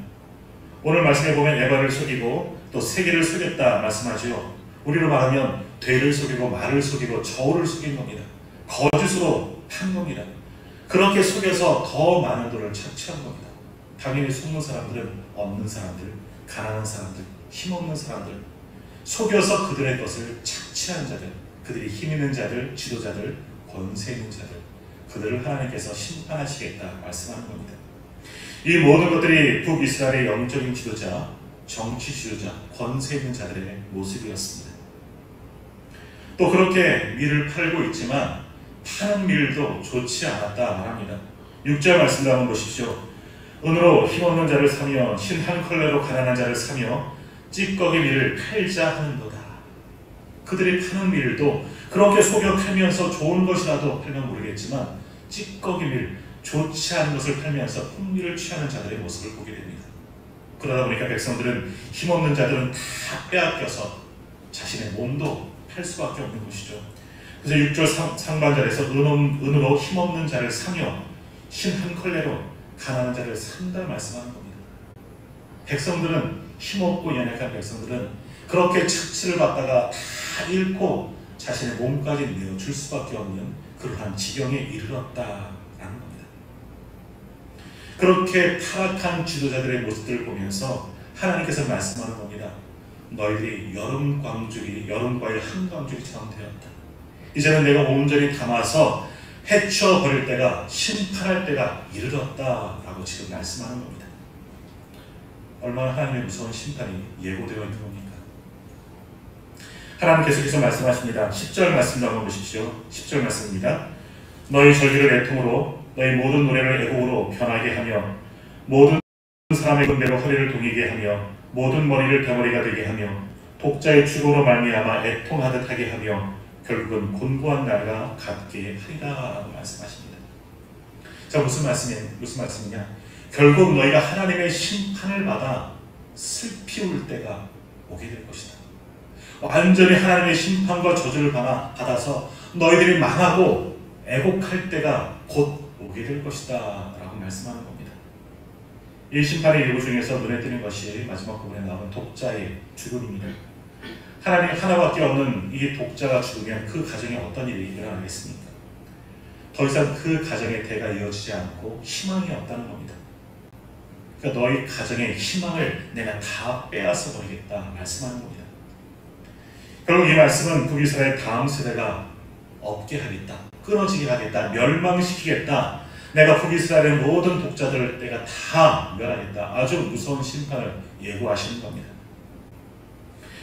오늘 말씀에 보면 에바를 속이고 또 세계를 속였다 말씀하죠. 우리로 말하면 되를 속이고 말을 속이고 저울을 속인 겁니다. 거짓으로 판 겁니다. 그렇게 속여서 더 많은 돈을 착취한 겁니다. 당연히 속는 사람들은 없는 사람들, 가난한 사람들, 힘없는 사람들, 속여서 그들의 것을 착취한 자들, 그들이 힘 있는 자들, 지도자들, 권세 있는 자들, 그들을 하나님께서 심판하시겠다 말씀하는 겁니다. 이 모든 것들이 북이스라엘의 영적인 지도자, 정치 지도자, 권세 있는 자들의 모습이었습니다. 또 그렇게 밀을 팔고 있지만 파는 밀도 좋지 않았다 말합니다. 6절 말씀을 한번 보십시오. 은으로 힘없는 자를 사며 신 한 컬레로 가난한 자를 사며 찌꺼기 밀을 팔자 하는도다. 그들이 파는 밀도 그렇게 속여 팔면서 좋은 것이라도 팔면 모르겠지만 찌꺼기 밀, 좋지 않은 것을 팔면서 풍미를 취하는 자들의 모습을 보게 됩니다. 그러다 보니까 백성들은, 힘없는 자들은 다 빼앗겨서 자신의 몸도 팔 수밖에 없는 것이죠. 그래서 6절 상반절에서 은으로 힘없는 자를 사며 신 한 컬레로 가난한 자를 산다 말씀하는 겁니다. 백성들은, 힘없고 연약한 백성들은 그렇게 착취를 받다가 다 잃고 자신의 몸까지 내어줄 수밖에 없는 그러한 지경에 이르렀다라는 겁니다. 그렇게 타락한 지도자들의 모습들을 보면서 하나님께서 말씀하는 겁니다. 너희들이 여름 과일 한 광주기처럼 되었다. 이제는 내가 온전히 담아서 해쳐버릴 때가, 심판할 때가 이르렀다라고 지금 말씀하는 겁니다. 얼마나 하나님의 무서운 심판이 예고되어 있는 겁니까? 하나님 계속해서 말씀하십니다. 10절 말씀도 한번 보십시오. 10절 말씀입니다. 너희 절기를 애통으로, 너희 모든 노래를 애곡으로 변하게 하며, 모든 사람의 군대로 허리를 동이게 하며, 모든 머리를 대머리가 되게 하며, 독자의 죽음으로 말미암아 애통하듯 하게 하며, 결국은 곤고한 날과 같게 하리라라고 말씀하십니다. 자, 무슨 말씀이냐? 결국 너희가 하나님의 심판을 받아 슬피 울 때가 오게 될 것이다. 완전히 하나님의 심판과 저주를 받아서 너희들이 망하고 애곡할 때가 곧 오게 될 것이다 라고 말씀하는 겁니다. 이 심판의 일부 중에서 눈에 띄는 것이 마지막 부분에 나오는 독자의 죽음입니다. 하나님 하나밖에 없는 이 독자가 죽으면 그 가정에 어떤 일이 일어나겠습니까? 더 이상 그 가정의 대가 이어지지 않고 희망이 없다는 겁니다. 그러니까 너희 가정의 희망을 내가 다 빼앗아 버리겠다 말씀하는 겁니다. 결국 이 말씀은 북이스라엘 다음 세대가 없게 하겠다, 끊어지게 하겠다, 멸망시키겠다, 내가 북이스라엘의 모든 독자들을 내가 다 멸하겠다, 아주 무서운 심판을 예고하시는 겁니다.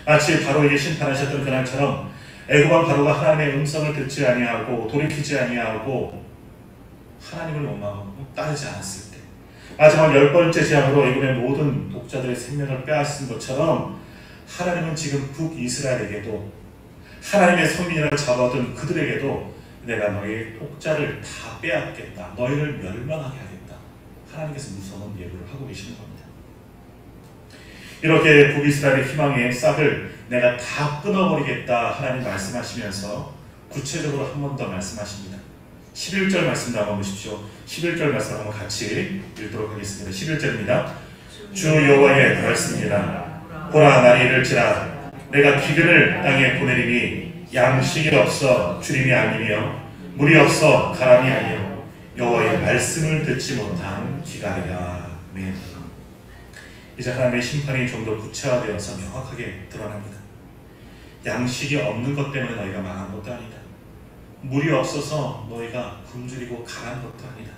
마치 바로에게 심판하셨던 그날처럼 애굽 왕 바로가 하나님의 음성을 듣지 아니하고 돌이키지 아니하고 하나님을 원망하고 따르지 않았을 때, 마지막 10번째 재앙으로 애굽의 모든 독자들의 생명을 빼앗은 것처럼 하나님은 지금 북이스라엘에게도, 하나님의 선민이라고 잡아둔 그들에게도 내가 너희의 독자를 다 빼앗겠다, 너희를 멸망하게 하겠다, 하나님께서 무서운 예고를 하고 계시는 겁니다. 이렇게 북이스라엘의 희망의 싹을 내가 다 끊어버리겠다 하나님 말씀하시면서 구체적으로 한 번 더 말씀하십니다. 11절 말씀도 한번 보십시오. 11절 말씀 한번 같이 읽도록 하겠습니다. 11절입니다. 주 여호와의 말씀입니다. 보라, 날이 이를지라 내가 기근을 땅에 보내리니 양식이 없어 주림이 아니며 물이 없어 가람이 아니요 여호와의 말씀을 듣지 못한 기갈이라. 아멘. 이제 하나님의 심판이 좀 더 구체화되어서 명확하게 드러납니다. 양식이 없는 것 때문에 너희가 망한 것도 아니다. 물이 없어서 너희가 굶주리고 가난 것도 아니다.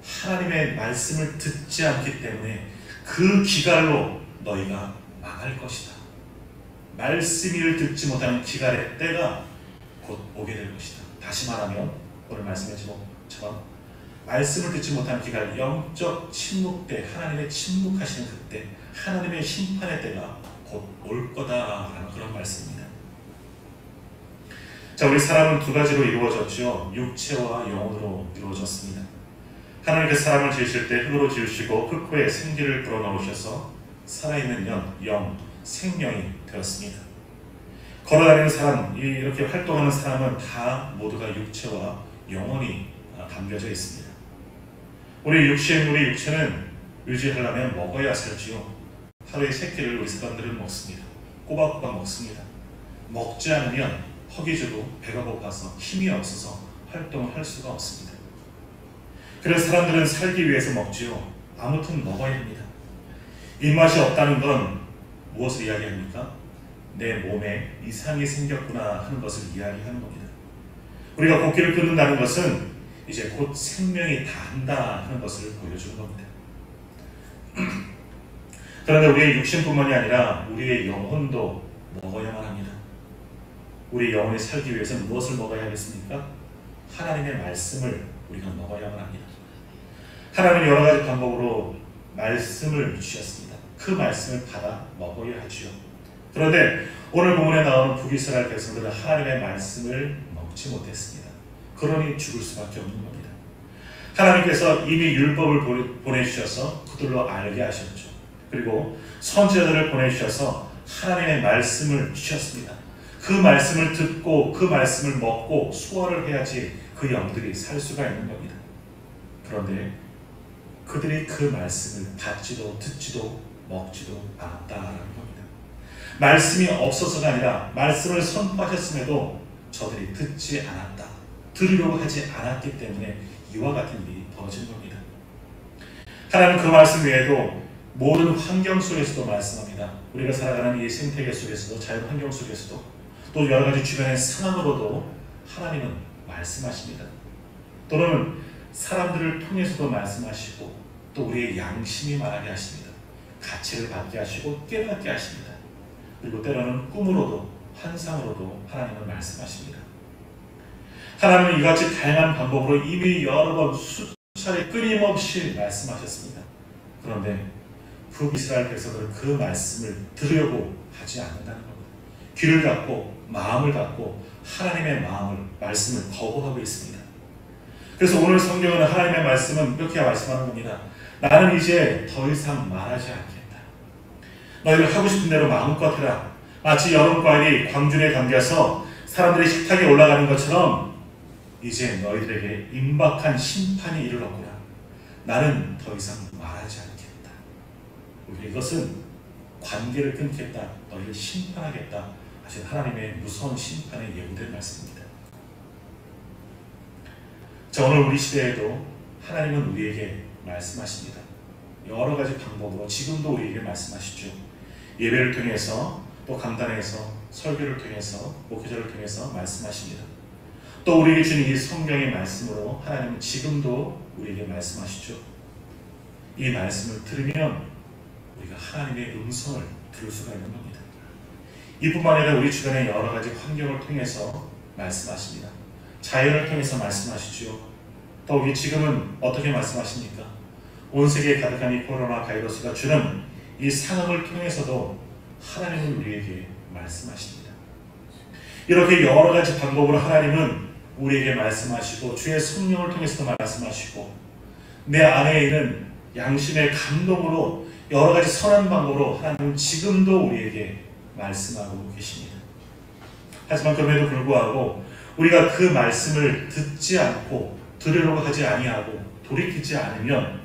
하나님의 말씀을 듣지 않기 때문에 그 기갈로 너희가 망할 것이다. 말씀을 듣지 못하는 기갈의 때가 곧 오게 될 것이다. 다시 말하면 오늘 말씀하신 것처럼 말씀을 듣지 못하는 기갈, 영적 침묵 때, 하나님의 침묵하시는 그때, 하나님의 심판의 때가 곧 올 거다라는 그런 말씀입니다. 자, 우리 사람은 두 가지로 이루어졌죠. 육체와 영혼으로 이루어졌습니다. 하나님께서 사람을 지으실 때 흙으로 지으시고 흙코에 생기를 불어넣으셔서 살아있는 영, 생명이 되었습니다. 걸어다니는 사람, 이렇게 활동하는 사람은 다 모두가 육체와 영혼이 담겨져 있습니다. 우리 육체는 유지하려면 먹어야 살지요. 하루에 3끼를 우리 사람들은 먹습니다. 꼬박꼬박 먹습니다. 먹지 않으면 허기지고 배가 고파서 힘이 없어서 활동을 할 수가 없습니다. 그래서 사람들은 살기 위해서 먹지요. 아무튼 먹어야 합니다. 입맛이 없다는 건 무엇을 이야기합니까? 내 몸에 이상이 생겼구나 하는 것을 이야기하는 겁니다. 우리가 곡기를 끊는다는 것은 이제 곧 생명이 다한다 하는 것을 보여주는 겁니다. 그런데 우리의 육신뿐만이 아니라 우리의 영혼도 먹어야만 합니다. 우리 영혼이 살기 위해서는 무엇을 먹어야 하겠습니까? 하나님의 말씀을 우리가 먹어야만 합니다. 하나님은 여러 가지 방법으로 말씀을 주셨습니다. 그 말씀을 받아 먹어야 하지요. 그런데 오늘 본문에 나오는 북이스라엘 백성들은 하나님의 말씀을 먹지 못했습니다. 그러니 죽을 수밖에 없는 겁니다. 하나님께서 이미 율법을 보내주셔서 그들로 알게 하셨죠. 그리고 선지자들을 보내주셔서 하나님의 말씀을 주셨습니다. 그 말씀을 듣고 그 말씀을 먹고 소화를 해야지 그 영들이 살 수가 있는 겁니다. 그런데 그들이 그 말씀을 받지도 듣지도 먹지도 않았다라는 겁니다. 말씀이 없어서가 아니라 말씀을 선포하셨음에도 저들이 듣지 않았다, 들으려고 하지 않았기 때문에 이와 같은 일이 벌어진 겁니다. 하나님은 그 말씀 외에도 모든 환경 속에서도 말씀합니다. 우리가 살아가는 이 생태계 속에서도, 자연 환경 속에서도, 또 여러 가지 주변의 상황으로도 하나님은 말씀하십니다. 또는 사람들을 통해서도 말씀하시고 또 우리의 양심이 말하게 하십니다. 가치를 받게 하시고 깨닫게 하십니다. 그리고 때로는 꿈으로도 환상으로도 하나님은 말씀하십니다. 하나님은 이같이 다양한 방법으로 이미 여러 번 수차례 끊임없이 말씀하셨습니다. 그런데 북이스라엘 백성들은 그 말씀을 들으려고 하지 않는다는 겁니다. 귀를 닫고 마음을 닫고 하나님의 말씀을 거부하고 있습니다. 그래서 오늘 성경은 하나님의 말씀은 이렇게 말씀하는 겁니다. 나는 이제 더 이상 말하지 않겠다. 너희들 하고 싶은 대로 마음껏 해라. 마치 여름과일이 광준에 담겨서 사람들이 식탁에 올라가는 것처럼 이제 너희들에게 임박한 심판이 이르렀구나. 나는 더 이상 말하지 않겠다. 오히려 이것은 관계를 끊겠다. 너희를 심판하겠다. 하신 하나님의 무서운 심판에 예고된 말씀입니다. 자, 오늘 우리 시대에도 하나님은 우리에게 말씀하십니다. 여러 가지 방법으로 지금도 우리에게 말씀하시죠. 예배를 통해서 또 강단에서 설교를 통해서 목회자를 통해서 말씀하십니다. 또 우리에게 주신 이 성경의 말씀으로 하나님은 지금도 우리에게 말씀하시죠. 이 말씀을 들으면 우리가 하나님의 음성을 들을 수가 있는 겁니다. 이뿐만 아니라 우리 주변의 여러 가지 환경을 통해서 말씀하십니다. 자연을 통해서 말씀하시죠. 더욱이 지금은 어떻게 말씀하십니까? 온 세계에 가득한 이 코로나 바이러스가 주는 이 상황을 통해서도 하나님은 우리에게 말씀하십니다. 이렇게 여러 가지 방법으로 하나님은 우리에게 말씀하시고 주의 성령을 통해서도 말씀하시고 내 안에 있는 양심의 감동으로 여러 가지 선한 방법으로 하나님은 지금도 우리에게 말씀하고 계십니다. 하지만 그럼에도 불구하고 우리가 그 말씀을 듣지 않고 들으려고 하지 아니하고 돌이키지 않으면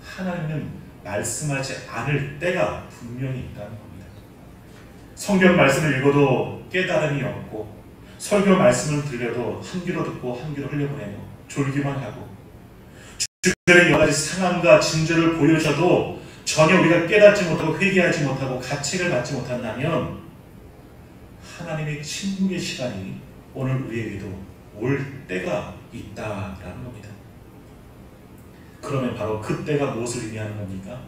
하나님은 말씀하지 않을 때가 분명히 있다는 겁니다. 성경 말씀을 읽어도 깨달음이 없고 설교 말씀을 들려도 한 귀로 듣고 한 귀로 흘려보내고 졸기만 하고 주변의 여러 가지 상황과 징조를 보여줘도 전혀 우리가 깨닫지 못하고 회개하지 못하고 가책을 받지 못한다면 하나님의 침묵의 시간이 오늘 우리에게도 올 때가 있다라는 겁니다. 그러면 바로 그 때가 무엇을 의미하는 겁니까?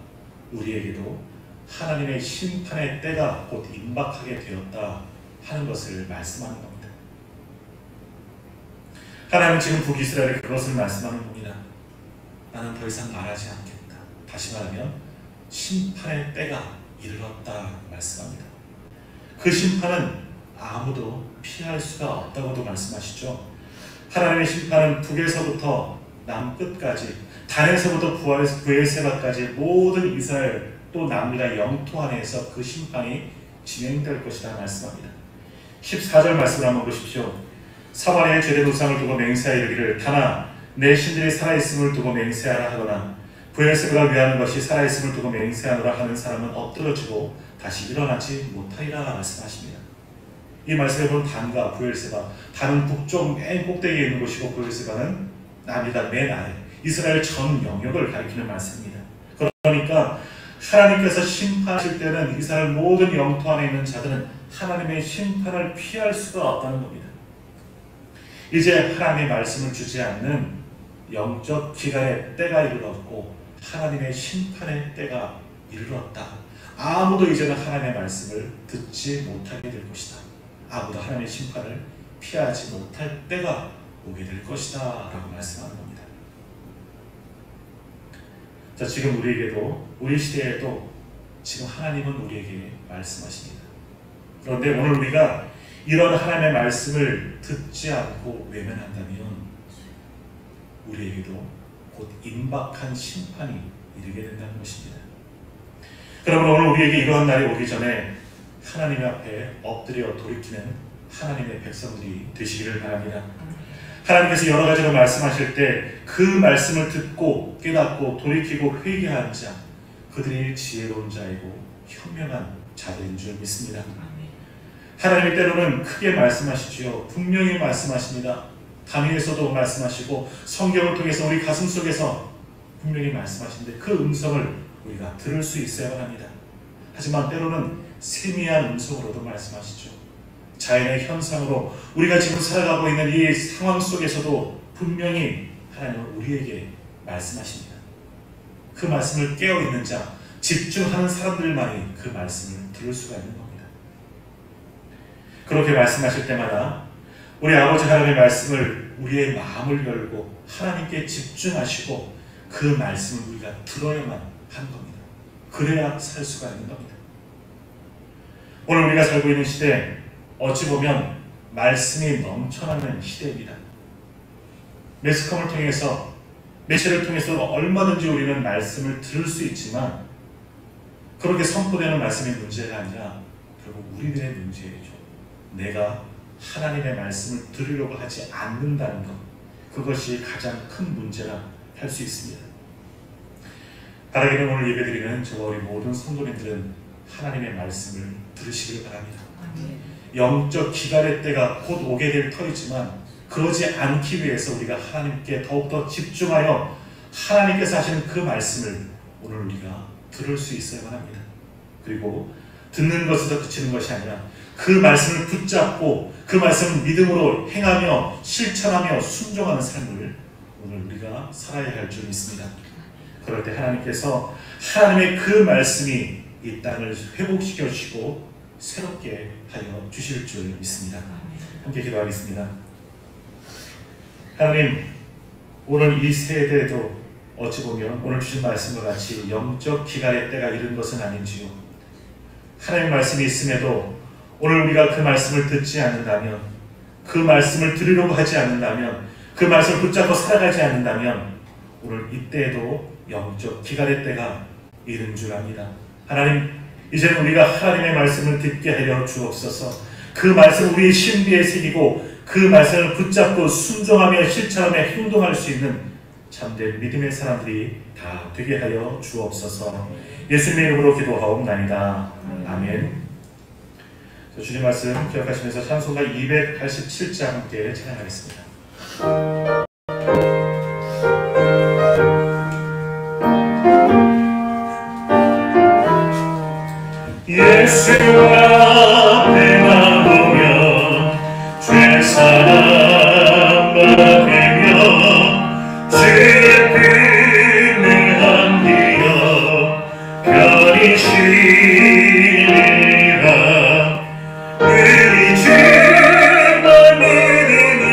우리에게도 하나님의 심판의 때가 곧 임박하게 되었다 하는 것을 말씀하는 겁니다. 하나님은 지금 북이스라엘에 그것을 말씀하는 겁니다. 나는 더 이상 말하지 않겠다. 다시 말하면 심판의 때가 이르렀다 말씀합니다. 그 심판은 아무도 피할 수가 없다고도 말씀하시죠. 하나님의 심판은 북에서부터 남끝까지 단에서부터 부엘세바까지 모든 이스라엘 또 남유다 영토 안에서 그 심판이 진행될 것이다 말씀합니다. 14절 말씀을 한번 보십시오. 사마리아의 죄된 우상을 두고 맹세하여 이르기를 다나 내 신들이 살아있음을 두고 맹세하라 하거나 부엘세바가 위하는 것이 살아있음을 두고 맹세하노라 하는 사람은 엎드러지고 다시 일어나지 못하리라 말씀하십니다. 이 말씀에 보면 단과 부엘세바, 단은 북쪽 맨 꼭대기에 있는 곳이고 부엘세바는 남유다 맨 아래 이스라엘 전 영역을 가리키는 말씀입니다. 그러니까 하나님께서 심판하실 때는 이스라엘 모든 영토 안에 있는 자들은 하나님의 심판을 피할 수가 없다는 겁니다. 이제 하나님의 말씀을 주지 않는 영적 기간의 때가 이르렀고 하나님의 심판의 때가 이르렀다. 아무도 이제는 하나님의 말씀을 듣지 못하게 될 것이다. 아무도 하나님의 심판을 피하지 못할 때가 오게 될 것이다 라고 말씀하는 겁니다. 자, 지금 우리에게도 우리 시대에도 지금 하나님은 우리에게 말씀하십니다. 그런데 오늘 우리가 이런 하나님의 말씀을 듣지 않고 외면한다면 우리에게도 곧 임박한 심판이 이르게 된다는 것입니다. 그러면 오늘 우리에게 이러한 날이 오기 전에 하나님 앞에 엎드려 돌이키는 하나님의 백성들이 되시기를 바랍니다. 하나님께서 여러 가지로 말씀하실 때 그 말씀을 듣고 깨닫고 돌이키고 회개하는 자, 그들이 지혜로운 자이고 현명한 자들인 줄 믿습니다. 하나님이 때로는 크게 말씀하시지요. 분명히 말씀하십니다. 단위에서도 말씀하시고 성경을 통해서 우리 가슴 속에서 분명히 말씀하시는데 그 음성을 우리가 들을 수 있어야 합니다. 하지만 때로는 세미한 음성으로도 말씀하시죠. 자연의 현상으로 우리가 지금 살아가고 있는 이 상황 속에서도 분명히 하나님은 우리에게 말씀하십니다. 그 말씀을 깨어있는 자, 집중하는 사람들만이 그 말씀을 들을 수가 있는 겁니다. 그렇게 말씀하실 때마다 우리 아버지 하나님의 말씀을 우리의 마음을 열고 하나님께 집중하시고 그 말씀을 우리가 들어야만 하는 겁니다. 그래야 살 수가 있는 겁니다. 오늘 우리가 살고 있는 시대, 어찌 보면 말씀이 넘쳐나는 시대입니다. 매스컴을 통해서, 매체를 통해서 얼마든지 우리는 말씀을 들을 수 있지만 그렇게 선포되는 말씀이 문제가 아니라 결국 우리들의 문제이죠. 내가 하나님의 말씀을 들으려고 하지 않는다는 것, 그것이 가장 큰 문제라 할 수 있습니다. 바라기는 오늘 예배드리는 저와 우리 모든 성도님들은 하나님의 말씀을 들으시길 바랍니다. 영적 기갈의 때가 곧 오게 될 터이지만 그러지 않기 위해서 우리가 하나님께 더욱더 집중하여 하나님께서 하시는 그 말씀을 오늘 우리가 들을 수 있어야만 합니다. 그리고 듣는 것에서 그치는 것이 아니라 그 말씀을 붙잡고 그 말씀을 믿음으로 행하며 실천하며 순종하는 삶을 오늘 우리가 살아야 할 줄 믿습니다. 그럴 때 하나님께서 하나님의 그 말씀이 이 땅을 회복시켜 주시고 새롭게 하여 주실 줄 믿습니다. 함께 기도하겠습니다. 하나님, 오늘 이 세대도 어찌 보면 오늘 주신 말씀과 같이 영적 기갈의 때가 이른 것은 아닌지요. 하나님의 말씀이 있음에도 오늘 우리가 그 말씀을 듣지 않는다면, 그 말씀을 들으려고 하지 않는다면, 그 말씀을 붙잡고 살아가지 않는다면 오늘 이때에도 영적 기갈의 때가 이른 줄 압니다. 하나님, 이제는 우리가 하나님의 말씀을 듣게 하여 주옵소서. 그 말씀을 우리의 신비에 새기고 그 말씀을 붙잡고 순종하며 실천하며 행동할 수 있는 참된 믿음의 사람들이 다 되게 하여 주옵소서. 예수님의 이름으로 기도하옵나이다. 아멘. 주님 말씀 기억하시면서 찬송가 287장 함께 찬양하겠습니다. 예수 앞에 나오며 죄사함 받으며 주의 품을 안기어 편히 쉬리라. 우리 주만 믿으며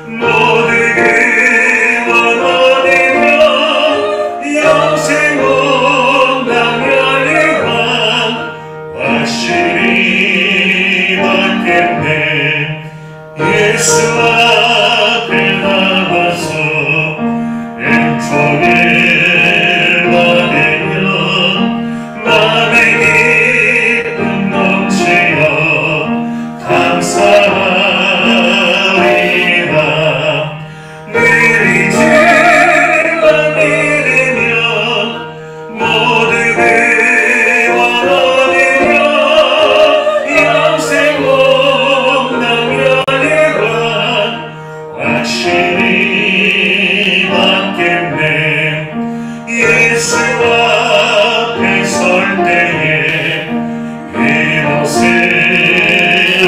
모두 구원하리라. 영생 온다면 확실히 받겠네. 예수 앞에 나와서 은총을 받으며 마음의 기쁨 넘치어 감사하리라. 늘 주만 믿으며 모두 확실히 받겠네. 예수 앞에 설 때에 이곳을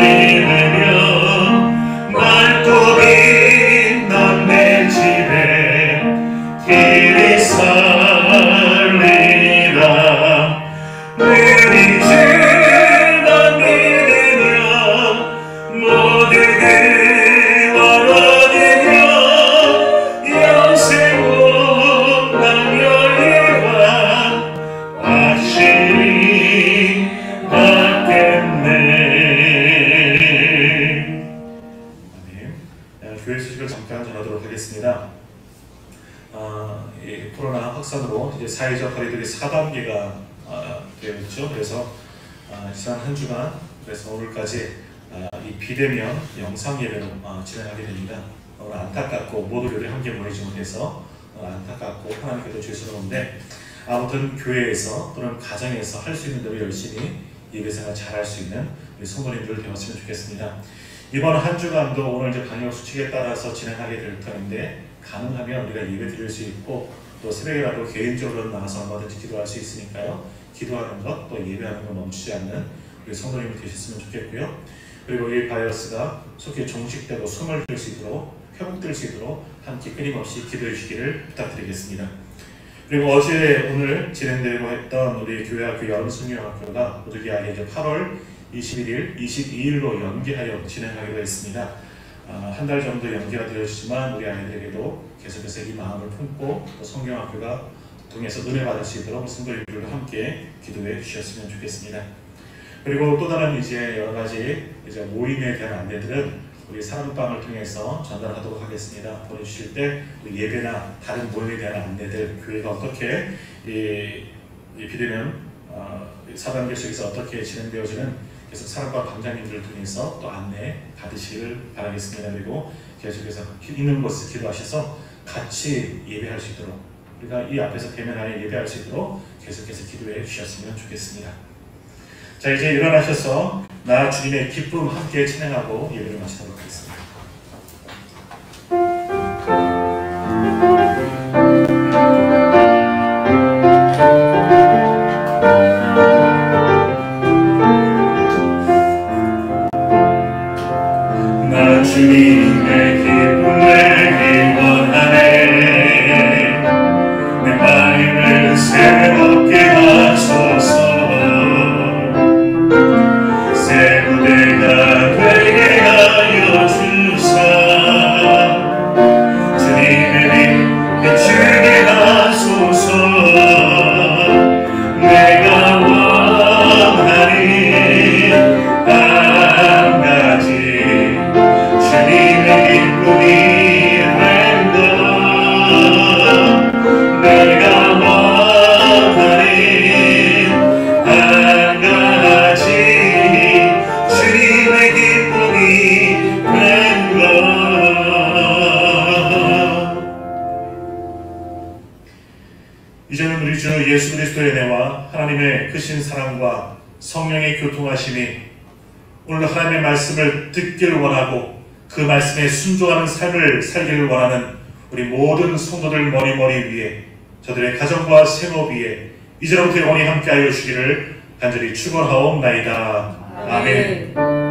입으며 맑고 빛난 내 집에 길이 살리라. 우리 주만 믿으며 모두 교회 소식을 잠깐 전하도록 하겠습니다. 이 코로나 확산으로 이제 사회적 거리두기 4단계가 되어 있죠. 그래서 지난 한 주간 그래서 오늘까지 이 비대면 영상 예배로 진행하게 됩니다. 오늘 안타깝고 모두 교회 함께 모이지 못해서 안타깝고 하나님께도 죄송한데 아무튼 교회에서 또는 가정에서 할 수 있는 대로 열심히 예배생활 잘할 수 있는 우리 성도님들 되었으면 좋겠습니다. 이번 한 주간도 오늘 이제 방역 수칙에 따라서 진행하게 될 터인데 가능하면 우리가 예배 드릴 수 있고 또 새벽에라도 개인적으로 나가서 얼마든지 기도할 수 있으니까요. 기도하는 것 또 예배하는 것 멈추지 않는 우리 성도님이 되셨으면 좋겠고요. 그리고 이 바이러스가 속히 종식되고 숨을 들 수 있도록 회복될 수 있도록 함께 끊임없이 기도해 주시기를 부탁드리겠습니다. 그리고 어제 오늘 진행되고 했던 우리 교회학교 여름순교학교가 모두기하게 이제 8월 21일, 22일로 연기하여 진행하기로 했습니다. 한 달 정도 연기가 되었지만 우리 아이들에게도 계속해서 이 마음을 품고 또 성경학교가 통해서 은혜 받을 수 있도록 성도님들과 함께 기도해 주셨으면 좋겠습니다. 그리고 또 다른 이제 여러 가지 이제 모임에 대한 안내들은 우리 사랑방을 통해서 전달하도록 하겠습니다. 보내주실 때 예배나 다른 모임에 대한 안내들, 교회가 어떻게 비대면 사단계 속에서 어떻게 진행되어지는 계속 사랑방 방장님들을 통해서 또 안내 받으시기를 바라겠습니다. 그리고 계속해서 있는 곳을 기도하셔서 같이 예배할 수 있도록 우리가 이 앞에서 대면하여 예배할 수 있도록 계속해서 기도해 주셨으면 좋겠습니다. 자, 이제 일어나셔서 나 주님의 기쁨 함께 찬양하고 예배를 마치도록 하겠습니다. 나 주님의 기쁨을 원하네. 내 마음을 새롭게 하소서. 새 무대가 되게 하여 주사. 주님의 빛 비추게 하소서. 내가 원하는 한 가지 주님의 기쁨이 된 것. 내가 원하는 한 가지 주님의 기쁨이 된 것. 이제는 우리 주 예수 그리스도의 은혜와 하나님의 크신 사랑과 성령의 교통하심이 오늘 하나님의 말씀을 듣기를 원하고 그 말씀에 순종하는 삶을 살기를 원하는 우리 모든 성도들 머리머리 위에 저들의 가정과 생업 위에 이제로부터 영원히 함께하여 주시기를 간절히 축원하옵나이다. 아멘.